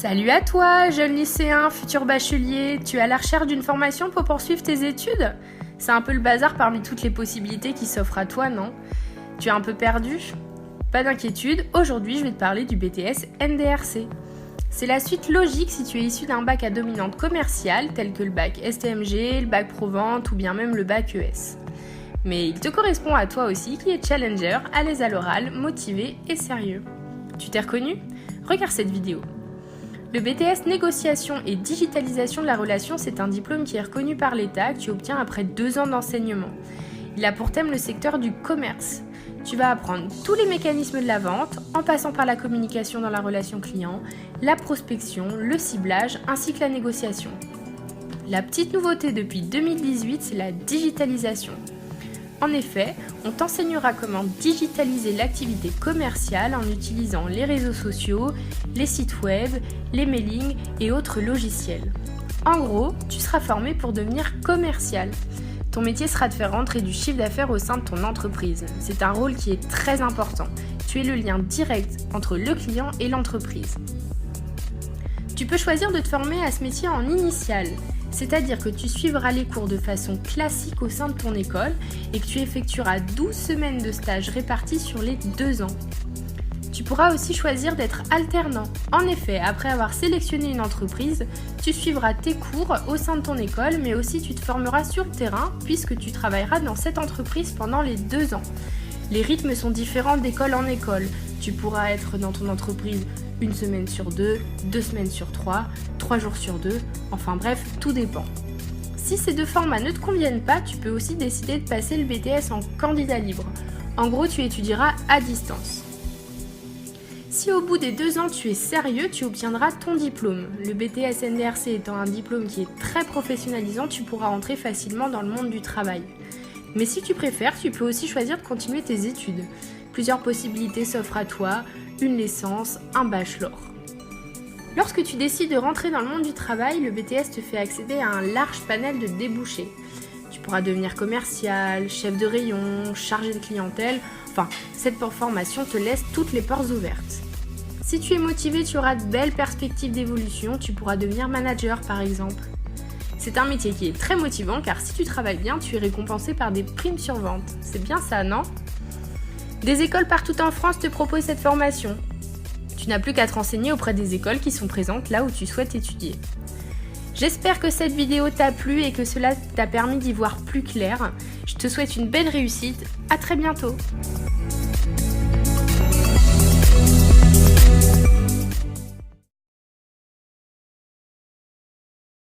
Salut à toi, jeune lycéen, futur bachelier, tu es à la recherche d'une formation pour poursuivre tes études? C'est un peu le bazar parmi toutes les possibilités qui s'offrent à toi, non? Tu es un peu perdu? Pas d'inquiétude, aujourd'hui je vais te parler du BTS NDRC. C'est la suite logique si tu es issu d'un bac à dominante commerciale tel que le bac STMG, le bac Pro-Vente ou bien même le bac ES. Mais il te correspond à toi aussi qui est challenger, à l'aise à l'oral, motivé et sérieux. Tu t'es reconnu? Regarde cette vidéo. Le BTS Négociation et Digitalisation de la Relation, c'est un diplôme qui est reconnu par l'État que tu obtiens après 2 ans d'enseignement. Il a pour thème le secteur du commerce. Tu vas apprendre tous les mécanismes de la vente, en passant par la communication dans la relation client, la prospection, le ciblage, ainsi que la négociation. La petite nouveauté depuis 2018, c'est la digitalisation. En effet, on t'enseignera comment digitaliser l'activité commerciale en utilisant les réseaux sociaux, les sites web, les mailings et autres logiciels. En gros, tu seras formé pour devenir commercial. Ton métier sera de faire rentrer du chiffre d'affaires au sein de ton entreprise. C'est un rôle qui est très important. Tu es le lien direct entre le client et l'entreprise. Tu peux choisir de te former à ce métier en initial. C'est-à-dire que tu suivras les cours de façon classique au sein de ton école et que tu effectueras 12 semaines de stage réparties sur les 2 ans. Tu pourras aussi choisir d'être alternant. En effet, après avoir sélectionné une entreprise, tu suivras tes cours au sein de ton école, mais aussi tu te formeras sur le terrain puisque tu travailleras dans cette entreprise pendant les 2 ans. Les rythmes sont différents d'école en école. Tu pourras être dans ton entreprise 1 semaine sur 2, 2 semaines sur 3, 3 jours sur 2, enfin bref, tout dépend. Si ces 2 formats ne te conviennent pas, tu peux aussi décider de passer le BTS en candidat libre. En gros, tu étudieras à distance. Si au bout des 2 ans tu es sérieux, tu obtiendras ton diplôme. Le BTS NDRC étant un diplôme qui est très professionnalisant, tu pourras entrer facilement dans le monde du travail. Mais si tu préfères, tu peux aussi choisir de continuer tes études. Plusieurs possibilités s'offrent à toi, une licence, un bachelor. Lorsque tu décides de rentrer dans le monde du travail, le BTS te fait accéder à un large panel de débouchés. Tu pourras devenir commercial, chef de rayon, chargé de clientèle, enfin, cette formation te laisse toutes les portes ouvertes. Si tu es motivé, tu auras de belles perspectives d'évolution, tu pourras devenir manager par exemple. C'est un métier qui est très motivant car si tu travailles bien, tu es récompensé par des primes sur vente. C'est bien ça, non ? Des écoles partout en France te proposent cette formation. Tu n'as plus qu'à te renseigner auprès des écoles qui sont présentes là où tu souhaites étudier. J'espère que cette vidéo t'a plu et que cela t'a permis d'y voir plus clair. Je te souhaite une belle réussite. À très bientôt.